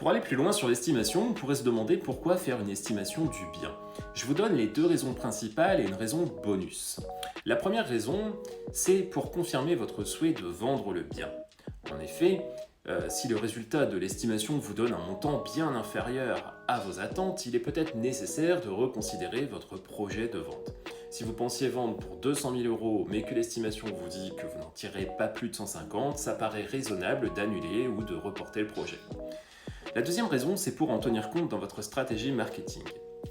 Pour aller plus loin sur l'estimation, on pourrait se demander pourquoi faire une estimation du bien. Je vous donne les deux raisons principales et une raison bonus. La première raison, c'est pour confirmer votre souhait de vendre le bien. En effet, si le résultat de l'estimation vous donne un montant bien inférieur à vos attentes, il est peut-être nécessaire de reconsidérer votre projet de vente. Si vous pensiez vendre pour 200 000 euros, mais que l'estimation vous dit que vous n'en tirerez pas plus de 150, ça paraît raisonnable d'annuler ou de reporter le projet. La deuxième raison, c'est pour en tenir compte dans votre stratégie marketing.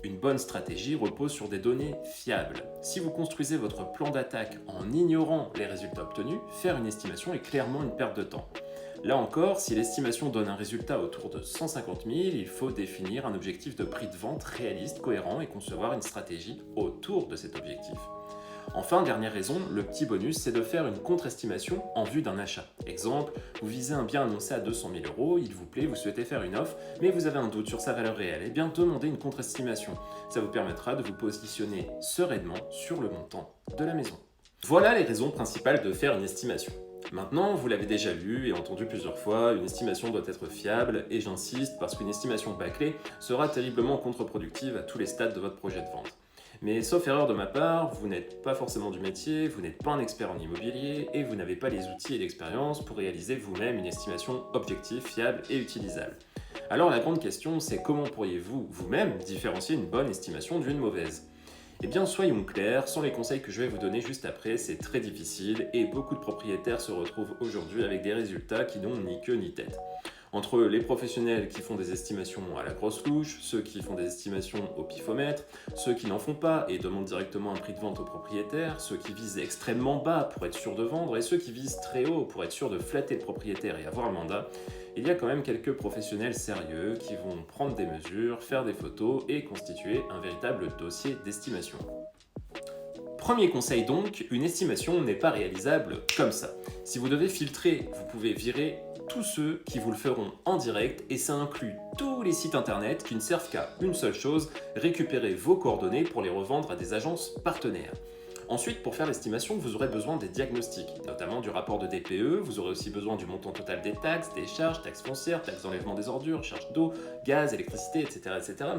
Une bonne stratégie repose sur des données fiables. Si vous construisez votre plan d'attaque en ignorant les résultats obtenus, faire une estimation est clairement une perte de temps. Là encore, si l'estimation donne un résultat autour de 150 000, il faut définir un objectif de prix de vente réaliste, cohérent et concevoir une stratégie autour de cet objectif. Enfin, dernière raison, le petit bonus, c'est de faire une contre-estimation en vue d'un achat. Exemple, vous visez un bien annoncé à 200 000 euros, il vous plaît, vous souhaitez faire une offre, mais vous avez un doute sur sa valeur réelle. Eh bien, demandez une contre-estimation. Ça vous permettra de vous positionner sereinement sur le montant de la maison. Voilà les raisons principales de faire une estimation. Maintenant, vous l'avez déjà lu et entendu plusieurs fois, une estimation doit être fiable, et j'insiste parce qu'une estimation bâclée sera terriblement contre-productive à tous les stades de votre projet de vente. Mais sauf erreur de ma part, vous n'êtes pas forcément du métier, vous n'êtes pas un expert en immobilier et vous n'avez pas les outils et l'expérience pour réaliser vous-même une estimation objective, fiable et utilisable. Alors la grande question, c'est comment pourriez-vous vous-même différencier une bonne estimation d'une mauvaise ? Eh bien, soyons clairs, sans les conseils que je vais vous donner juste après, c'est très difficile et beaucoup de propriétaires se retrouvent aujourd'hui avec des résultats qui n'ont ni queue ni tête. Entre les professionnels qui font des estimations à la grosse louche, ceux qui font des estimations au pifomètre, ceux qui n'en font pas et demandent directement un prix de vente au propriétaire, ceux qui visent extrêmement bas pour être sûr de vendre et ceux qui visent très haut pour être sûr de flatter le propriétaire et avoir le mandat, il y a quand même quelques professionnels sérieux qui vont prendre des mesures, faire des photos et constituer un véritable dossier d'estimation. Premier conseil donc, une estimation n'est pas réalisable comme ça. Si vous devez filtrer, vous pouvez virer tous ceux qui vous le feront en direct et ça inclut tous les sites internet qui ne servent qu'à une seule chose, récupérer vos coordonnées pour les revendre à des agences partenaires. Ensuite, pour faire l'estimation, vous aurez besoin des diagnostics, notamment du rapport de DPE, vous aurez aussi besoin du montant total des taxes, des charges, taxes foncières, taxes d'enlèvement des ordures, charges d'eau, gaz, électricité, etc.,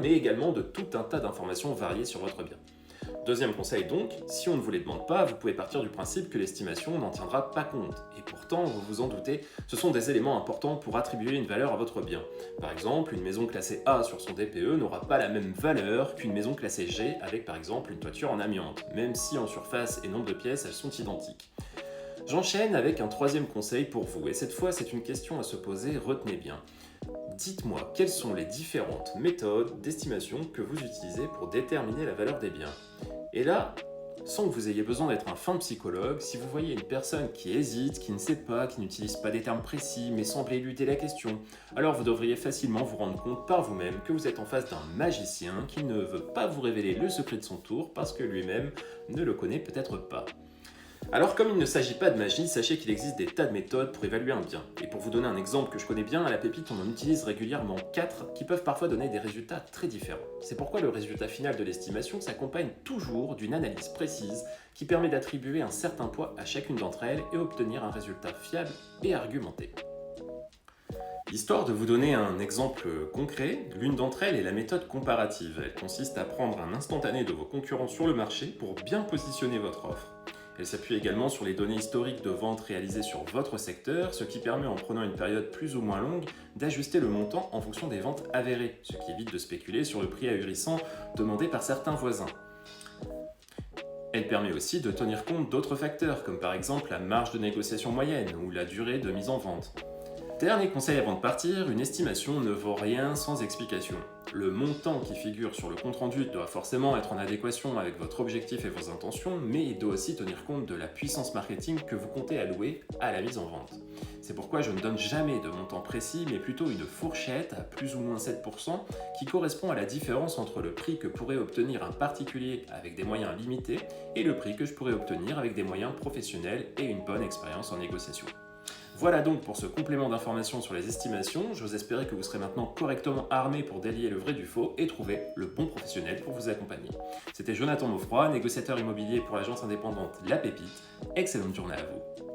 mais également de tout un tas d'informations variées sur votre bien. Deuxième conseil donc, si on ne vous les demande pas, vous pouvez partir du principe que l'estimation n'en tiendra pas compte. Et pourtant, vous vous en doutez, ce sont des éléments importants pour attribuer une valeur à votre bien. Par exemple, une maison classée A sur son DPE n'aura pas la même valeur qu'une maison classée G avec par exemple une toiture en amiante, même si en surface et nombre de pièces elles sont identiques. J'enchaîne avec un troisième conseil pour vous, et cette fois c'est une question à se poser, retenez bien. Dites-moi quelles sont les différentes méthodes d'estimation que vous utilisez pour déterminer la valeur des biens. Et là, sans que vous ayez besoin d'être un fin psychologue, si vous voyez une personne qui hésite, qui ne sait pas, qui n'utilise pas des termes précis, mais semble éluder la question, alors vous devriez facilement vous rendre compte par vous-même que vous êtes en face d'un magicien qui ne veut pas vous révéler le secret de son tour parce que lui-même ne le connaît peut-être pas. Alors comme il ne s'agit pas de magie, sachez qu'il existe des tas de méthodes pour évaluer un bien. Et pour vous donner un exemple que je connais bien, à la pépite on en utilise régulièrement 4 qui peuvent parfois donner des résultats très différents. C'est pourquoi le résultat final de l'estimation s'accompagne toujours d'une analyse précise qui permet d'attribuer un certain poids à chacune d'entre elles et obtenir un résultat fiable et argumenté. Histoire de vous donner un exemple concret, l'une d'entre elles est la méthode comparative. Elle consiste à prendre un instantané de vos concurrents sur le marché pour bien positionner votre offre. Elle s'appuie également sur les données historiques de vente réalisées sur votre secteur, ce qui permet en prenant une période plus ou moins longue d'ajuster le montant en fonction des ventes avérées, ce qui évite de spéculer sur le prix ahurissant demandé par certains voisins. Elle permet aussi de tenir compte d'autres facteurs, comme par exemple la marge de négociation moyenne ou la durée de mise en vente. Dernier conseil avant de partir, une estimation ne vaut rien sans explication. Le montant qui figure sur le compte-rendu doit forcément être en adéquation avec votre objectif et vos intentions, mais il doit aussi tenir compte de la puissance marketing que vous comptez allouer à la mise en vente. C'est pourquoi je ne donne jamais de montant précis, mais plutôt une fourchette à plus ou moins 7% qui correspond à la différence entre le prix que pourrait obtenir un particulier avec des moyens limités et le prix que je pourrais obtenir avec des moyens professionnels et une bonne expérience en négociation. Voilà donc pour ce complément d'information sur les estimations. J'ose espérer que vous serez maintenant correctement armé pour délier le vrai du faux et trouver le bon professionnel pour vous accompagner. C'était Jonathan Maufroy, négociateur immobilier pour l'agence indépendante La Pépite. Excellente journée à vous.